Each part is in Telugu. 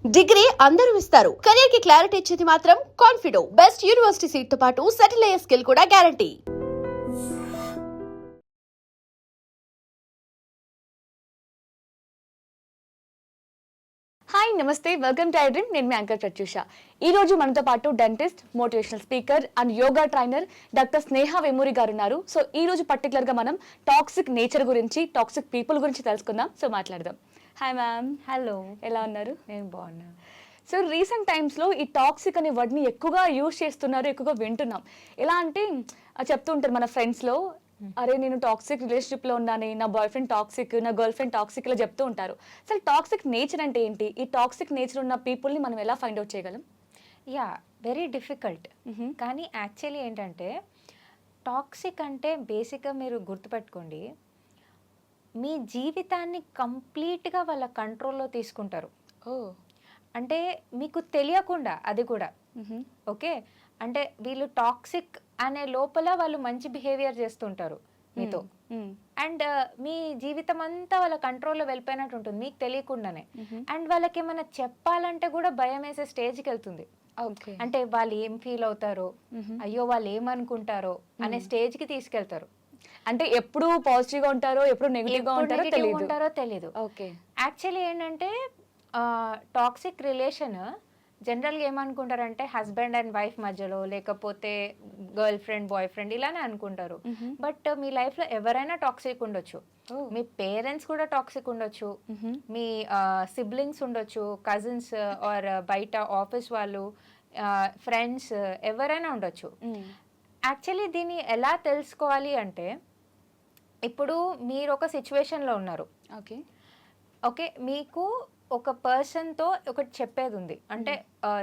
డిగ్రీ అందరూ ఇస్తారు. కెరీర్ కి క్లారిటీ ఇచ్చేది మాత్రం కాన్ఫిడో. బెస్ట్ యూనివర్సిటీ సీట్ తో పాటు సెటిల్ అయ్యే స్కిల్ కూడా guarantee. Hi namaste, welcome to iDream. నేను మీ యాంకర్ ప్రత్యూష. ఈ రోజు మనతో పాటు dentist, motivational speaker and yoga trainer doctor Sneha Vemuri గారు ఉన్నారు. సో ఈ రోజు పర్టికులర్ గా మనం టాక్సిక్ నేచర్ గురించి, టాక్సిక్ పీపుల్ గురించి తెలుసుకుందాం. సో మాట్లాడదాం. Hi ma'am. హలో, ఎలా ఉన్నారు? నేను బాగున్నాను. సో రీసెంట్ టైమ్స్లో ఈ టాక్సిక్ అనే వర్డ్ని ఎక్కువగా యూజ్ చేస్తున్నారు, ఎక్కువగా వింటున్నాం. ఎలా అంటే చెప్తూ ఉంటారు మన ఫ్రెండ్స్లో, అరే నేను టాక్సిక్ రిలేషన్షిప్లో ఉన్నాను, నా బాయ్ ఫ్రెండ్ టాక్సిక్, నా గర్ల్ ఫ్రెండ్ టాక్సిక్, ఇలా చెప్తూ ఉంటారు. అసలు టాక్సిక్ నేచర్ అంటే ఏంటి? ఈ టాక్సిక్ నేచర్ ఉన్న పీపుల్ని మనం ఎలా ఫైండ్ అవుట్ చేయగలం? Yeah, very difficult. కానీ యాక్చువల్లీ ఏంటంటే టాక్సిక్ అంటే బేసిక్గా మీరు గుర్తుపెట్టుకోండి, మీ జీవితాన్ని కంప్లీట్గా వాళ్ళ కంట్రోల్లో తీసుకుంటారు. అంటే మీకు తెలియకుండా, అది కూడా ఓకే. అంటే వీళ్ళు టాక్సిక్ అనే లోపల వాళ్ళు మంచి బిహేవియర్ చేస్తుంటారు మీతో, అండ్ మీ జీవితం అంతా వాళ్ళ కంట్రోల్లో వెళ్ళిపోయినట్టు ఉంటుంది మీకు తెలియకుండానే. అండ్ వాళ్ళకి ఏమైనా చెప్పాలంటే కూడా భయం వేసే స్టేజ్కి వెళ్తుంది. అంటే వాళ్ళు ఏం ఫీల్ అవుతారో, అయ్యో వాళ్ళు ఏమనుకుంటారో అనే స్టేజ్కి తీసుకెళ్తారు. అంటే ఎప్పుడు పాజిటివ్గా ఉంటారో, ఎప్పుడు నెగిటివ్గా ఉంటారో తెలియదు. ఓకే. యాక్చువల్లీ ఏంటంటే టాక్సిక్ రిలేషన్ జనరల్గా ఏమనుకుంటారంటే హస్బెండ్ అండ్ వైఫ్ మధ్యలో, లేకపోతే గర్ల్ ఫ్రెండ్ బాయ్ ఫ్రెండ్ ఇలానే అనుకుంటారు. బట్ మీ లైఫ్లో ఎవరైనా టాక్సిక్ ఉండొచ్చు. మీ పేరెంట్స్ కూడా టాక్సిక్ ఉండొచ్చు, మీ సిబ్లింగ్స్ ఉండొచ్చు, కజిన్స్ ఆర్ బయట ఆఫీస్ వాళ్ళు, ఫ్రెండ్స్, ఎవరైనా ఉండొచ్చు. యాక్చువల్లీ దీన్ని ఎలా తెలుసుకోవాలి అంటే, ఇప్పుడు మీరు ఒక సిచ్యువేషన్లో ఉన్నారు. ఓకే ఓకే, మీకు ఒక పర్సన్తో ఒకటి చెప్పేది ఉంది, అంటే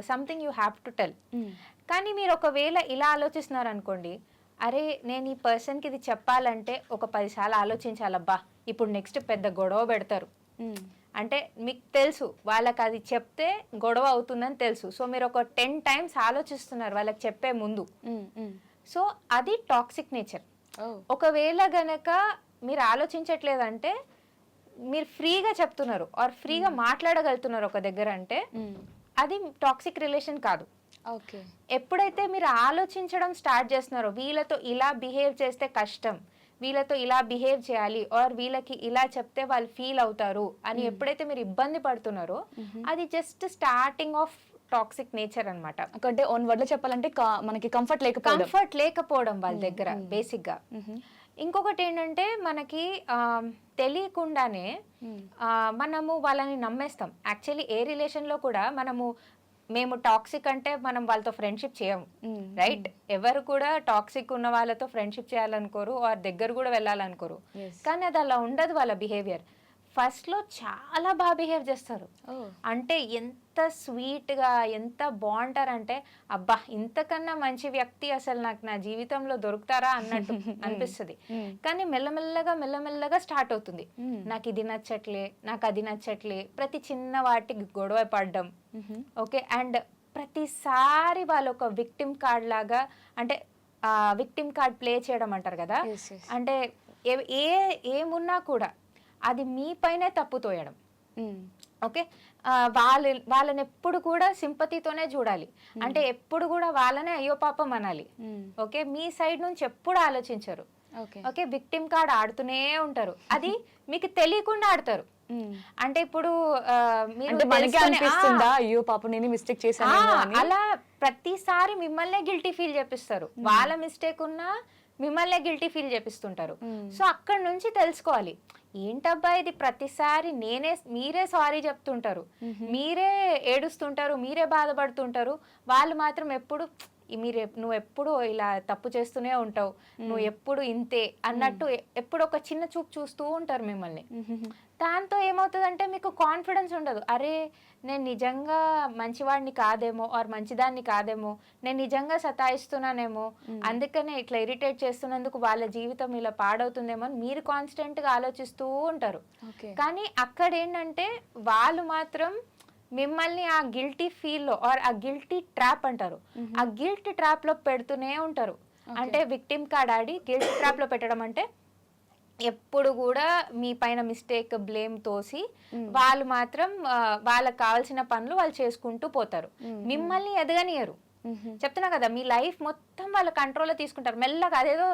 something you have to tell. కానీ మీరు ఒకవేళ ఇలా ఆలోచిస్తున్నారు అనుకోండి, అరే నేను ఈ పర్సన్కి ఇది చెప్పాలంటే ఒక 10 సార్లు ఆలోచించాలబ్బా, ఇప్పుడు నెక్స్ట్ పెద్ద గొడవ పెడతారు. అంటే మీకు తెలుసు వాళ్ళకి అది చెప్తే గొడవ అవుతుందని తెలుసు. సో మీరు ఒక 10 times ఆలోచిస్తున్నారు వాళ్ళకి చెప్పే ముందు. సో అది టాక్సిక్ నేచర్. ఒకవేళ గనక మీరు ఆలోచించట్లేదంటే, మీరు ఫ్రీగా చెప్తున్నారు ఆర్ ఫ్రీగా మాట్లాడగలుగుతున్నారు ఒక దగ్గర, అంటే అది టాక్సిక్ రిలేషన్ కాదు. ఓకే. ఎప్పుడైతే మీరు ఆలోచించడం స్టార్ట్ చేస్తున్నారో, వీళ్ళతో ఇలా బిహేవ్ చేస్తే కష్టం, వీళ్ళతో ఇలా బిహేవ్ చేయాలి, ఆర్ వీళ్ళకి ఇలా చెప్తే వాళ్ళు ఫీల్ అవుతారు అని ఎప్పుడైతే మీరు ఇబ్బంది పడుతున్నారో, అది just starting of toxic nature అనమాట. అంటే ఓన్ వర్డ్ లో చెప్పాలంటే మనకి కంఫర్ట్ లేకపోవడం వాళ్ళ దగ్గర బేసిక్ గా. ఇంకొకటి ఏంటంటే మనకి తెలియకుండానే మనము వాళ్ళని నమ్మేస్తాం. యాక్చువల్లీ ఏ రిలేషన్లో కూడా మేము టాక్సిక్ అంటే మనం వాళ్ళతో ఫ్రెండ్షిప్ చేయము, రైట్? ఎవరు కూడా టాక్సిక్ ఉన్న వాళ్ళతో ఫ్రెండ్షిప్ చేయాలనుకోరు, ఆర్ దగ్గర కూడా వెళ్ళాలనుకోరు. కానీ అది అలా ఉండదు వాళ్ళ బిహేవియర్. ఫస్ట్లో చాలా బాగా బిహేవ్ చేస్తారు, అంటే ఎంత స్వీట్గా, ఎంత బాగుంటారంటే అబ్బా ఇంతకన్నా మంచి వ్యక్తి అసలు నాకు నా జీవితంలో దొరుకుతారా అన్నట్టు అనిపిస్తుంది. కానీ మెల్లమెల్లగా స్టార్ట్ అవుతుంది, నాకు ఇది నచ్చట్లే, నాకు అది నచ్చట్లే, ప్రతి చిన్న వాటికి గొడవ పడడం. ఓకే, అండ్ ప్రతిసారి వాళ్ళు ఒక విక్టిమ్ కార్డ్ లాగా, అంటే విక్టిమ్ కార్డ్ ప్లే చేయడం అంటారు కదా, అంటే ఏమున్నా కూడా అది మీ పైనే తప్పు తోయడం. ఓకే, వాళ్ళని ఎప్పుడు కూడా సింపతితోనే చూడాలి, అంటే ఎప్పుడు కూడా వాళ్ళనే అయ్యో పాపం అనాలి. ఓకే, మీ సైడ్ నుంచి ఎప్పుడు ఆలోచించరు. ఓకే, విక్టిమ్ కార్డ్ ఆడుతూనే ఉంటారు, అది మీకు తెలియకుండా ఆడతారు. అంటే ఇప్పుడు అలా ప్రతిసారి మిమ్మల్నే గిల్టీ ఫీల్ చేపిస్తారు, వాళ్ళ మిస్టేక్ ఉన్నా మిమ్మల్నే గిల్టీ ఫీల్ చేపిస్తుంటారు. సో అక్కడ నుంచి తెలుసుకోవాలి, ఏంటబ్బా ఇది ప్రతిసారి మీరే సారీ చెప్తుంటారు, మీరే ఏడుస్తుంటారు, మీరే బాధపడుతుంటారు, వాళ్ళు మాత్రం ఎప్పుడు నువ్వు ఎప్పుడు ఇలా తప్పు చేస్తూనే ఉంటావు, నువ్వు ఎప్పుడు ఇంతే అన్నట్టు ఎప్పుడు ఒక చిన్న చూపు చూస్తూ ఉంటారు మిమ్మల్ని. దాంతో ఏమవుతుందంటే మీకు కాన్ఫిడెన్స్ ఉండదు, అరే నేను నిజంగా మంచివాడిని కాదేమో ఆర్ మంచిదాన్ని కాదేమో, నేను నిజంగా సతాయిస్తున్నానేమో, అందుకనే ఇట్లా ఇరిటేట్ చేస్తున్నందుకు వాళ్ళ జీవితం ఇలా పాడవుతుందేమో అని మీరు కాన్స్టెంట్గా ఆలోచిస్తూ ఉంటారు. కానీ అక్కడ ఏంటంటే వాళ్ళు మాత్రం మిమ్మల్ని ఆ గిల్టీ ఫీల్లో ఆర్ ఆ గిల్టీ ట్రాప్ అంటారు, ఆ గిల్ట్ ట్రాప్లో పెడుతూనే ఉంటారు. అంటే విక్టిమ్ కార్డ్ ఆడి గిల్ట్ ట్రాప్లో పెట్టడం అంటే, ఎప్పుడు కూడా మీ పైన మిస్టేక్ బ్లేమ్ తోసి వాళ్ళు మాత్రం వాళ్ళకి కావాల్సిన పనులు వాళ్ళు చేసుకుంటూ పోతారు, మిమ్మల్ని ఎదగనియరు. చెప్తున్నా కదా, మీ లైఫ్ మొత్తం వాళ్ళ కంట్రోల్లో తీసుకుంటారు మెల్లగా. అదేదో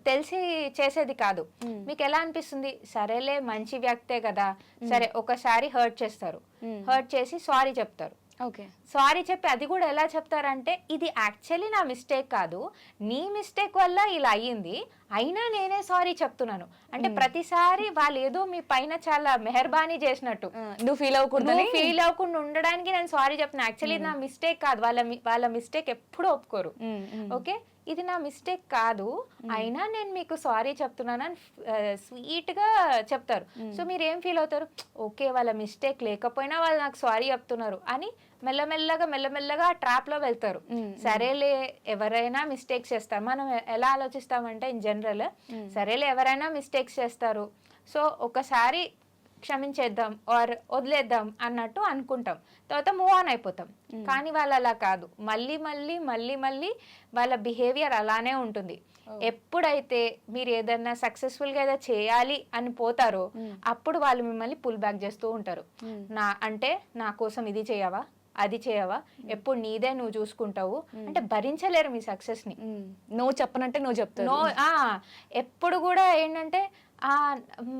తెలిసి చేసేది కాదు. మీకు ఎలా అనిపిస్తుంది, సరేలే మంచి వ్యక్తే కదా, సరే ఒకసారి హర్ట్ చేస్తారు, హర్ట్ చేసి సారీ చెప్తారు. ఓకే, సారీ చెప్పి అది కూడా ఎలా చెప్తారంటే, ఇది యాక్చువల్లీ నా మిస్టేక్ కాదు, నీ మిస్టేక్ వల్ల ఇలా అయ్యింది, అయినా నేనే సారీ చెప్తున్నాను. అంటే ప్రతిసారి వాళ్ళు ఏదో మీ పైన చాలా మెహర్బానీ చేసినట్టు, నువ్వు ఫీల్ అవ్వకుండా ఉండడానికి నేను సారీ చెప్తున్నా. యాక్చువల్లీ నా మిస్టేక్ కాదు, వాళ్ళ మిస్టేక్ ఎప్పుడూ ఒప్పుకోరు. ఓకే, ఇది నా మిస్టేక్ కాదు, అయినా నేను మీకు సారీ చెప్తున్నానని స్వీట్గా చెప్తారు. సో మీరు ఏం ఫీల్ అవుతారు, ఓకే వాళ్ళ మిస్టేక్ లేకపోయినా వాళ్ళు నాకు సారీ చెప్తున్నారు అని మెల్లమెల్లగా ట్రాప్లో వెళ్తారు. సరేలే ఎవరైనా మిస్టేక్స్ చేస్తారు. మనం ఎలా ఆలోచిస్తామంటే ఇన్ జనరల్, సరేలే ఎవరైనా మిస్టేక్స్ చేస్తారు, సో ఒకసారి క్షమించేద్దాం ఆర్ వదిలేద్దాం అన్నట్టు అనుకుంటాం, తర్వాత మూవ్ ఆన్ అయిపోతాం. కానీ వాళ్ళు అలా కాదు, మళ్ళీ వాళ్ళ బిహేవియర్ అలానే ఉంటుంది. ఎప్పుడైతే మీరు ఏదన్నా సక్సెస్ఫుల్గా ఏదో చేయాలి అని పోతారో అప్పుడు వాళ్ళు మిమ్మల్ని పుల్ బ్యాక్ చేస్తూ ఉంటారు. నా కోసం ఇది చేయవా, అది చేయవా, ఎప్పుడు నీదే నువ్వు చూసుకుంటావు అంటే భరించలేరు మీ సక్సెస్ ని. నువ్వు చెప్పనంటే నువ్వు చెప్తావు. ఎప్పుడు కూడా ఏంటంటే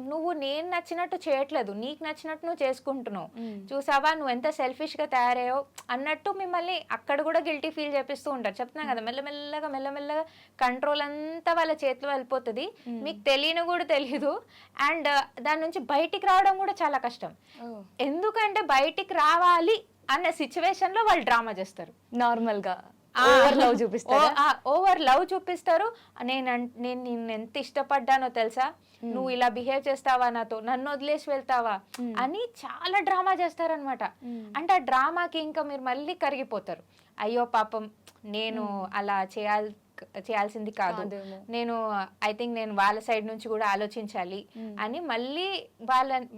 నువ్వు నేను నచ్చినట్టు చేయట్లేదు, నీకు నచ్చినట్టు నువ్వు చేసుకుంటున్నావు, చూసావా నువ్వు ఎంత సెల్ఫిష్ గా తయారయ్యావు అన్నట్టు మిమ్మల్ని అక్కడ కూడా గిల్టీ ఫీల్ చేపిస్తూ ఉంటారు. చెప్తున్నా కదా, మెల్లమెల్లగా కంట్రోల్ అంతా వాళ్ళ చేతిలో వెళ్ళిపోతుంది, మీకు తెలియని కూడా తెలియదు. అండ్ దాని నుంచి బయటికి రావడం కూడా చాలా కష్టం. ఎందుకంటే బయటికి రావాలి అన్న సిచ్యువేషన్ లో వాళ్ళు డ్రామా చేస్తారు. నార్మల్ గా ఓవర్ లవ్ చూపిస్తారు. నేను నిన్ను ఎంత ఇష్టపడ్డానో తెలుసా, నువ్వు ఇలా బిహేవ్ చేస్తావా నాతో, నన్ను వదిలేసి వెళ్తావా అని చాలా డ్రామా చేస్తారనమాట. అంటే ఆ డ్రామాకి ఇంకా మీరు మళ్ళీ కరిగిపోతారు. అయ్యో పాపం నేను అలా చేయాల్సింది కాదు, నేను ఐ థింక్ నేను వాళ్ళ సైడ్ నుంచి కూడా ఆలోచించాలి అని మళ్ళీ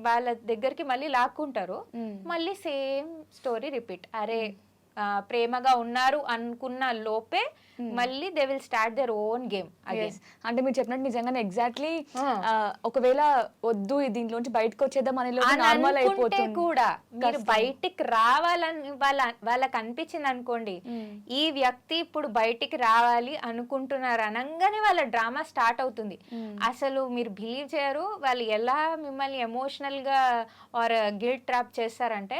వాళ్ళ దగ్గరికి మళ్ళీ లాక్కుంటారు. మళ్ళీ సేమ్ స్టోరీ రిపీట్. అరే ప్రేమగా ఉన్నారు అనుకున్న లోపే మళ్ళీ they will start their own game again. అంటే మీరు చెప్పినట్టు నిజంగానే ఎగ్జాక్ట్లీ ఒకవేళ వద్దు దీంట్లోంచి బయటకు వచ్చేద్దాం అనుకుంటే కూడా మీరు బయటికి రావాలని వాళ్ళకి అనిపించింది అనుకోండి, ఈ వ్యక్తి ఇప్పుడు బయటికి రావాలి అనుకుంటున్నారు అనగానే వాళ్ళ డ్రామా స్టార్ట్ అవుతుంది. అసలు మీరు బిలీవ్ చేయరు వాళ్ళు ఎలా మిమ్మల్ని ఎమోషనల్ గా ఆర్ గిల్ట్ ట్రాప్ చేస్తారంటే,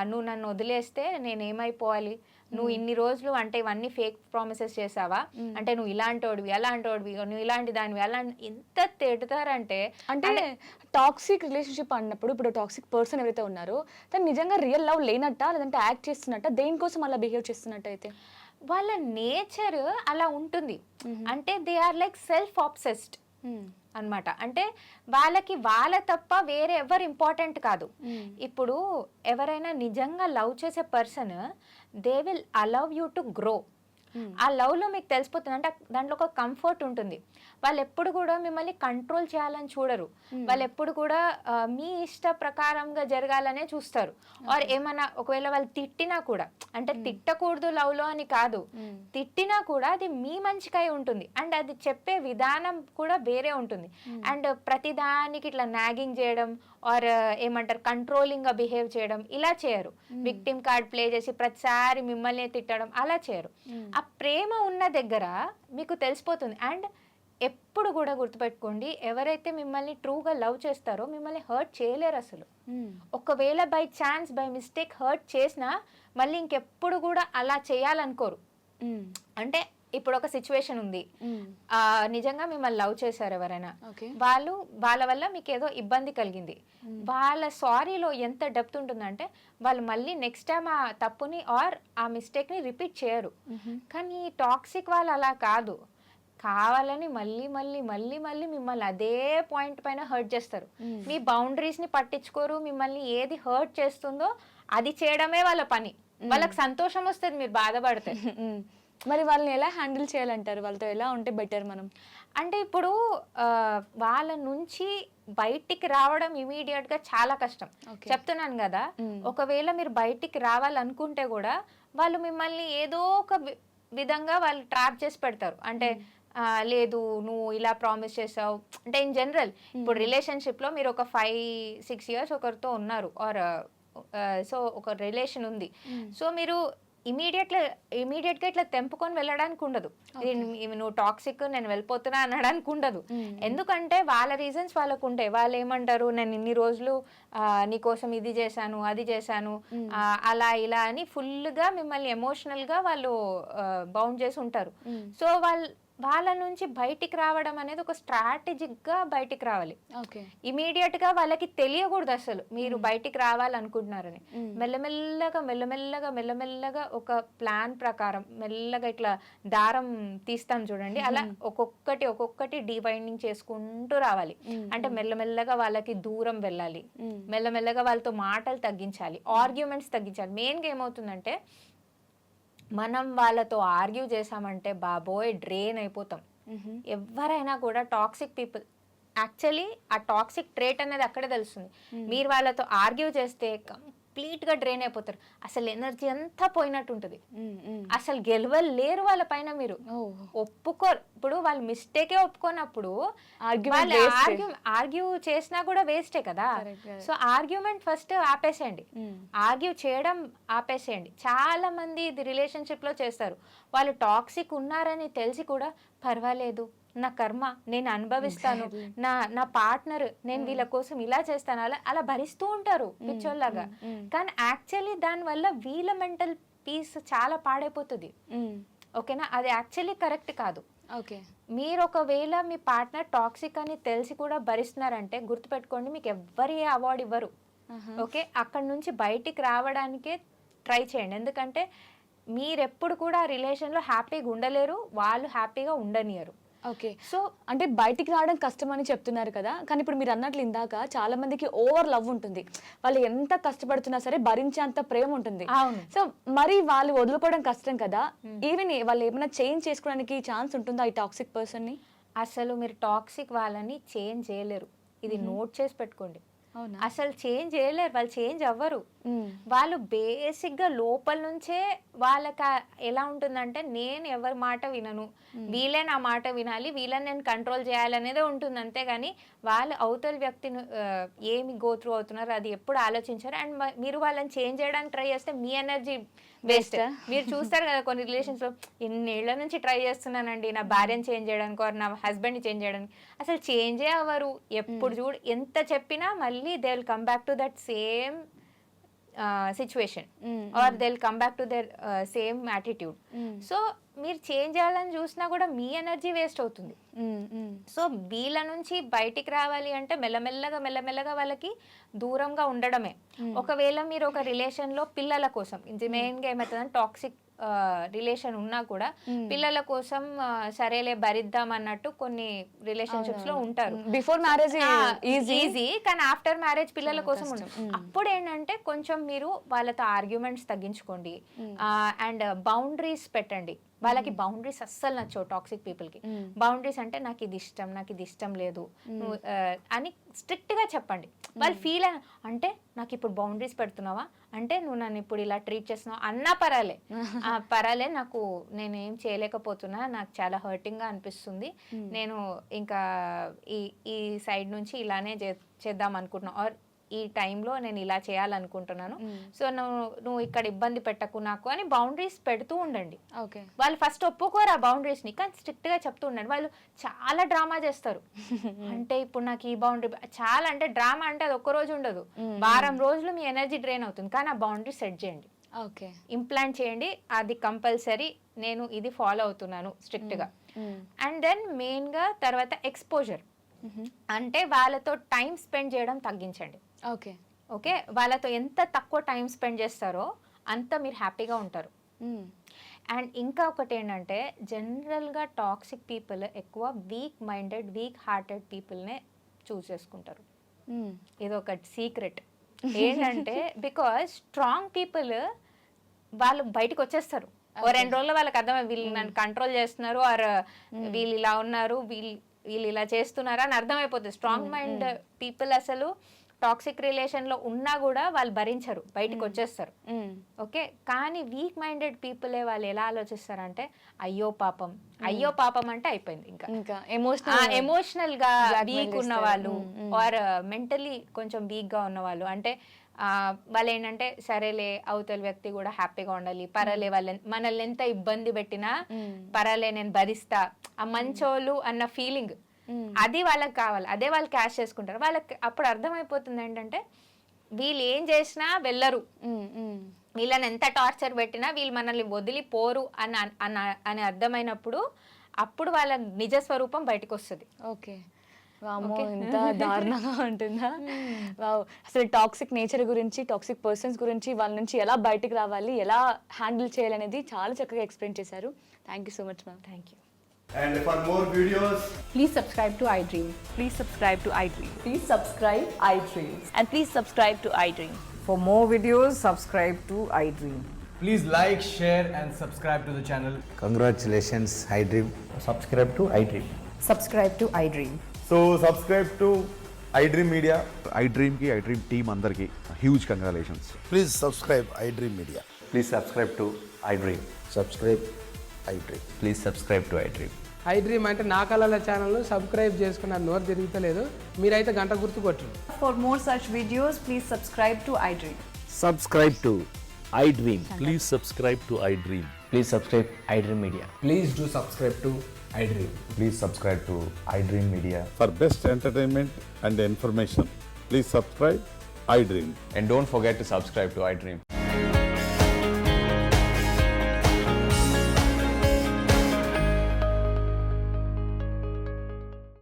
నువ్వు నన్ను వదిలేస్తే నేనేమైపోవాలి, నువ్వు ఇన్ని రోజులు అంటే ఇవన్నీ ఫేక్ ప్రామిసెస్ చేసావా, అంటే నువ్వు ఇలాంటోడివి అలాంటోడివి, నువ్వు ఇలాంటి దానివి అలా ఎంత తిడతారంటే. అంటే టాక్సిక్ రిలేషన్షిప్ అన్నప్పుడు ఇప్పుడు టాక్సిక్ పర్సన్ ఎవరైతే ఉన్నారో తను నిజంగా రియల్ లవ్ లేనట్ట, లేదంటే యాక్ట్ చేస్తున్నట్ట, దేనికోసం అలా బిహేవ్ చేస్తున్నట్టు అయితే వాళ్ళ నేచర్ అలా ఉంటుంది. అంటే they are like self obsessed అన్నమాట. అంటే వాళ్ళకి వాళ్ళ తప్ప వేరే ఎవరు ఇంపార్టెంట్ కాదు. ఇప్పుడు ఎవరైనా నిజంగా లవ్ చేసే person they will allow you to grow. ఆ లవ్ లో మీకు తెలిసిపోతుంది, అంటే దాంట్లో ఒక కంఫర్ట్ ఉంటుంది. వాళ్ళు ఎప్పుడు కూడా మిమ్మల్ని కంట్రోల్ చేయాలని చూడరు, వాళ్ళు ఎప్పుడు కూడా మీ ఇష్ట ప్రకారంగా జరగాలనే చూస్తారు. ఆర్ ఏమన్నా ఒకవేళ వాళ్ళు తిట్టినా కూడా, అంటే తిట్టకూడదు లవ్ లో అని కాదు, తిట్టినా కూడా అది మీ మంచికై ఉంటుంది. అండ్ అది చెప్పే విధానం కూడా వేరే ఉంటుంది. అండ్ ప్రతిదానికి ఇట్లా నాగింగ్ చేయడం ఆర్ ఏమంటారు కంట్రోలింగ్ గా బిహేవ్ చేయడం ఇలా చేయరు. విక్టిమ్ కార్డ్ ప్లే చేసి ప్రతిసారి మిమ్మల్ని తిట్టడం అలా చేయరు. ఆ ప్రేమ ఉన్న దగ్గర మీకు తెలిసిపోతుంది. అండ్ ఎప్పుడు కూడా గుర్తుపెట్టుకోండి, ఎవరైతే మిమ్మల్ని ట్రూగా లవ్ చేస్తారో మిమ్మల్ని హర్ట్ చేయలేరు అసలు. ఒకవేళ by chance by mistake hurt చేసినా మళ్ళీ ఇంకెప్పుడు కూడా అలా చేయాలనుకోరు. అంటే ఇప్పుడు ఒక సిచ్యువేషన్ ఉంది, నిజంగా మిమ్మల్ని లవ్ చేశారు ఎవరైనా, వాళ్ళ వల్ల మీకు ఏదో ఇబ్బంది కలిగింది, వాళ్ళ సారీలో ఎంత డెప్త్ ఉంటుందంటే వాళ్ళు మళ్ళీ నెక్స్ట్ టైం ఆ తప్పుని ఆర్ ఆ మిస్టేక్ ని రిపీట్ చేయరు. కానీ టాక్సిక్ వాళ్ళు అలా కాదు, కావాలని మళ్ళీ మిమ్మల్ని అదే పాయింట్ పైన హర్ట్ చేస్తారు. మీ బౌండరీస్ ని పట్టించుకోరు, మిమ్మల్ని ఏది హర్ట్ చేస్తుందో అది చేయడమే వాళ్ళ పని. వాళ్ళకి సంతోషం వస్తుంది మీరు బాధపడితే. మరి వాళ్ళని ఎలా హ్యాండిల్ చేయాలంటారు, వాళ్ళతో ఎలా ఉంటే బెటర్ మనం? అంటే ఇప్పుడు వాళ్ళ నుంచి బయటికి రావడం ఇమీడియట్ గా చాలా కష్టం. చెప్తున్నాను కదా, ఒకవేళ మీరు బయటికి రావాలనుకుంటే కూడా వాళ్ళు మిమ్మల్ని ఏదో ఒక విధంగా వాళ్ళు ట్రాప్ చేసి పెడతారు. అంటే లేదు నువ్వు ఇలా ప్రామిస్ చేసావు అంటే ఇన్ జనరల్ ఇప్పుడు రిలేషన్షిప్లో మీరు ఒక 5-6 ఇయర్స్ ఒకరితో ఉన్నారు ఆర్ సో ఒక రిలేషన్ ఉంది సో మీరు ఇమీడియట్గా ఇట్లా తెంపుకొని వెళ్ళడానికి ఉండదు నువ్వు టాక్సిక్ నేను వెళ్ళిపోతున్నా అనడానికి ఉండదు ఎందుకంటే వాళ్ళ రీజన్స్ వాళ్ళకు ఉంటాయి వాళ్ళు ఏమంటారు నేను ఇన్ని రోజులు నీకోసం ఇది చేశాను అది చేశాను అలా ఇలా అని ఫుల్గా మిమ్మల్ని ఎమోషనల్గా వాళ్ళు బౌండ్ చేసి ఉంటారు సో వాళ్ళ నుంచి బయటికి రావడం అనేది ఒక స్ట్రాటజిక్గా బయటికి రావాలి ఇమీడియట్గా వాళ్ళకి తెలియకూడదు అసలు మీరు బయటికి రావాలనుకుంటున్నారని మెల్లమెల్లగా ఒక ప్లాన్ ప్రకారం మెల్లగా ఇట్లా దారం తీస్తాం చూడండి అలా ఒక్కొక్కటి డీవైండింగ్ చేసుకుంటూ రావాలి అంటే మెల్లమెల్లగా వాళ్ళకి దూరం వెళ్ళాలి మెల్లమెల్లగా వాళ్ళతో మాటలు తగ్గించాలి ఆర్గ్యుమెంట్స్ తగ్గించాలి మెయిన్గా ఏమవుతుందంటే మనం వాళ్ళతో ఆర్గ్యూ చేసామంటే బాబోయ్ డ్రైన్ అయిపోతాం ఎవరైనా కూడా టాక్సిక్ పీపుల్ యాక్చువల్లీ ఆ టాక్సిక్ ట్రేట్ అనేది అక్కడే తెలుస్తుంది మీరు వాళ్ళతో ఆర్గ్యూ చేస్తే కంప్లీట్గా డ్రైన్ అయిపోతారు అసలు ఎనర్జీ అంతా పోయినట్టు ఉంటుంది అసలు గెలవలేరు వాళ్ళ పైన మీరు ఒప్పుకోరు ఇప్పుడు వాళ్ళు మిస్టేకే ఒప్పుకోనప్పుడు ఆర్గ్యూ చేసినా కూడా వేస్టే కదా సో ఆర్గ్యుమెంట్ ఫస్ట్ ఆపేసేయండి ఆర్గ్యూ చేయడం ఆపేసేయండి చాలా మంది ఇది రిలేషన్షిప్ లో చేస్తారు వాళ్ళు టాక్సిక్ ఉన్నారని తెలిసి కూడా పర్వాలేదు నా కర్మ నేను అనుభవిస్తాను నా పార్ట్నర్ నేను వీళ్ళ కోసం ఇలా చేస్తాను అలా భరిస్తూ ఉంటారు పిచ్చోళ్ళలాగా కానీ యాక్చువల్లీ దానివల్ల వీళ్ళ మెంటల్ పీస్ చాలా పాడైపోతుంది ఓకేనా అది యాక్చువల్లీ కరెక్ట్ కాదు మీరు ఒకవేళ మీ పార్ట్నర్ టాక్సిక్ అని తెలిసి కూడా భరిస్తున్నారంటే గుర్తుపెట్టుకోండి మీకు ఎవ్వరు ఏ అవార్డు ఇవ్వరు ఓకే అక్కడ నుంచి బయటికి రావడానికే ట్రై చేయండి ఎందుకంటే మీరెప్పుడు కూడా రిలేషన్లో హ్యాపీగా ఉండలేరు వాళ్ళు హ్యాపీగా ఉండనియరు సో అంటే బయటికి రావడం కష్టం అని చెప్తున్నారు కదా కానీ ఇప్పుడు మీరు అన్నట్లు ఇందాక చాలా మందికి ఓవర్ లవ్ ఉంటుంది వాళ్ళు ఎంత కష్టపడుతున్నా సరే భరించేంత ప్రేమ ఉంటుంది సో మరి వాళ్ళు వదులుకోవడం కష్టం కదా ఈవెన్ వాళ్ళు ఏమైనా చేంజ్ చేసుకోవడానికి ఛాన్స్ ఉంటుందా ఈ టాక్సిక్ పర్సన్ ని అసలు మీరు టాక్సిక్ వాళ్ళని చేంజ్ చేయలేరు ఇది నోట్ చేసి పెట్టుకోండి అసలు చేంజ్ చేయలేరు వాళ్ళు చేంజ్ అవ్వరు వాళ్ళు బేసిక్గా లోపల నుంచే వాళ్ళకి ఎలా ఉంటుందంటే నేను ఎవరి మాట వినను వీళ్ళే నా మాట వినాలి వీళ్ళని నేను కంట్రోల్ చేయాలనేదే ఉంటుంది అంతేగాని వాళ్ళు అవతల వ్యక్తిని ఏమి గో త్రూ అవుతున్నారు అది ఎప్పుడు ఆలోచించారు అండ్ మీరు వాళ్ళని చేంజ్ చేయడానికి ట్రై చేస్తే మీ ఎనర్జీ వేస్ట్ మీరు చూస్తారు కదా కొన్ని రిలేషన్స్లో ఎన్నేళ్ల నుంచి ట్రై చేస్తున్నానండి నా భార్యను చేంజ్ చేయడానికి నా హస్బెండ్ని చేంజ్ చేయడానికి అసలు చేంజే అవ్వరు ఎప్పుడు చూడు ఎంత చెప్పినా మళ్ళీ they will come back to that same situation or they will come back to their same attitude so మీరు చేంజ్ చేయాలని చూసినా కూడా మీ ఎనర్జీ వేస్ట్ అవుతుంది సో వీళ్ళ నుంచి బయటికి రావాలి అంటే మెల్లమెల్లగా వాళ్ళకి దూరంగా ఉండడమే ఒకవేళ మీరు ఒక రిలేషన్లో పిల్లల కోసం మెయిన్గా ఏమవుతుందంటే టాక్సిక్ రిలేషన్ ఉన్నా కూడా పిల్లల కోసం సరేలే భరిద్దాం అన్నట్టు కొన్ని రిలేషన్షిప్స్ లో ఉంటారు బిఫోర్ మ్యారేజ్ ఈజీ కానీ ఆఫ్టర్ మ్యారేజ్ పిల్లల కోసం ఉండదు అప్పుడు ఏంటంటే కొంచెం మీరు వాళ్ళతో ఆర్గ్యుమెంట్స్ తగ్గించుకోండి అండ్ బౌండరీస్ పెట్టండి వాళ్ళకి బౌండరీస్ అస్సలు నచ్చవు టాక్సిక్ పీపుల్కి బౌండరీస్ అంటే నాకు ఇది ఇష్టం లేదు నువ్వు అని స్ట్రిక్ట్గా చెప్పండి వాళ్ళు ఫీల్ అంటే నాకు ఇప్పుడు బౌండరీస్ పెడుతున్నావా అంటే నువ్వు నన్ను ఇప్పుడు ఇలా ట్రీట్ చేస్తున్నావు అన్నా పర్వాలే నాకు నేనేం చేయలేకపోతున్నా నాకు చాలా హర్టింగ్గా అనిపిస్తుంది నేను ఇంకా ఈ సైడ్ నుంచి ఇలానే చేద్దాం అనుకుంటున్నాను ఆర్ ఈ టైంలో నేను ఇలా చేయాలనుకుంటున్నాను సో నువ్వు ఇక్కడ ఇబ్బంది పెట్టకు నాకు అని బౌండరీస్ పెడుతూ ఉండండి వాళ్ళు ఫస్ట్ ఒప్పుకోరు ఆ బౌండరీస్ని కానీ స్ట్రిక్ట్గా చెప్తూ ఉండండి వాళ్ళు చాలా డ్రామా చేస్తారు అంటే ఇప్పుడు నాకు ఈ బౌండరీ చాలా అంటే డ్రామా అంటే అది ఒక్కరోజు ఉండదు వారం రోజులు మీ ఎనర్జీ డ్రైన్ అవుతుంది కానీ ఆ బౌండరీ సెట్ చేయండి ఇంప్లాంట్ చేయండి అది కంపల్సరీ నేను ఇది ఫాలో అవుతున్నాను స్ట్రిక్ట్గా అండ్ దెన్ మెయిన్గా తర్వాత ఎక్స్పోజర్ అంటే వాళ్ళతో టైం స్పెండ్ చేయడం తగ్గించండి ఓకే వాళ్ళతో ఎంత తక్కువ టైం స్పెండ్ చేస్తారో అంత మీరు హ్యాపీగా ఉంటారు అండ్ ఇంకా ఒకటి ఏంటంటే జనరల్గా టాక్సిక్ పీపుల్ ఎక్కువ వీక్ మైండెడ్ వీక్ హార్టెడ్ పీపుల్నే చూస్ చేసుకుంటారు ఇది ఒక సీక్రెట్ ఏంటంటే బికాజ్ స్ట్రాంగ్ పీపుల్ వాళ్ళు బయటకు వచ్చేస్తారు ఓ 2 రోజుల్లో వాళ్ళకి అర్థమై వీళ్ళు నన్ను కంట్రోల్ చేస్తున్నారు ఆర్ వీళ్ళు ఇలా ఉన్నారు వీళ్ళు ఇలా చేస్తున్నారా అని అర్థమైపోతుంది స్ట్రాంగ్ మైండ్ పీపుల్ అసలు టాక్సిక్ రిలేషన్లో ఉన్నా కూడా వాళ్ళు భరించరు, బయటకు వచ్చేస్తారు. ఓకే, కానీ వీక్ మైండెడ్ పీపులే వాళ్ళు ఎలా ఆలోచిస్తారంటే అయ్యో పాపం అంటే అయిపోయింది. ఇంకా ఎమోషనల్ గా వీక్ ఉన్న వాళ్ళు ఆర్ మెంటలీ కొంచెం వీక్ గా ఉన్న వాళ్ళు అంటే వాళ్ళు ఏంటంటే సరేలే అవతల వ్యక్తి కూడా హ్యాపీగా ఉండాలి, పర్వాలే మనల్ని ఎంత ఇబ్బంది పెట్టినా పర్వాలే నేను భరిస్తా, ఆ మంచోళ్ళు అన్న ఫీలింగ్ అది వాళ్ళకి కావాలి. అదే వాళ్ళు క్యాష్ చేసుకుంటారు. వాళ్ళకి అప్పుడు అర్థమైపోతుంది ఏంటంటే వీళ్ళు ఏం చేసినా వెళ్ళరు, వీళ్ళని ఎంత టార్చర్ పెట్టినా వీళ్ళు మనల్ని వదిలిపోరు అని అర్థమైనప్పుడు అప్పుడు వాళ్ళ నిజ స్వరూపం బయటకు వస్తుంది. ఓకే, వామ్మో ఎంత దారుణంగా ఉంటుందా. వావ్, అసలు టాక్సిక్ నేచర్ గురించి, టాక్సిక్ పర్సన్స్ గురించి, వాళ్ళ నుంచి ఎలా బయటకు రావాలి, ఎలా హ్యాండిల్ చేయాలనేది చాలా చక్కగా ఎక్స్ప్లెయిన్ చేశారు. Thank you so much ma'am. Thank you. And for more videos, Please subscribe to iDream. Please subscribe to iDream. Please subscribe iDream. And please subscribe to iDream. For more videos, subscribe to iDream. please like, share and subscribe to the channel. Congratulations, iDream. Subscribe to iDream. Subscribe to iDream. So subscribe to iDream Media. iDream ki iDream team andarki huge congratulations. Please subscribe iDream Media. Please subscribe to iDream. Subscribe iDream. Please subscribe to iDream. iDream అంటే నా కళల ఛానల్ సబ్స్క్రైబ్ చేసుకున్నారు, నోరు తిరుగుతలేదు, మీరైతే గంట గుర్తు కొట్టండి. For more such videos, please subscribe to iDream. Subscribe to iDream. Please subscribe to iDream. Please subscribe iDream Media. Please do subscribe to iDream. Please subscribe to iDream Media. For best entertainment and information, please subscribe iDream. And don't forget to subscribe to iDream.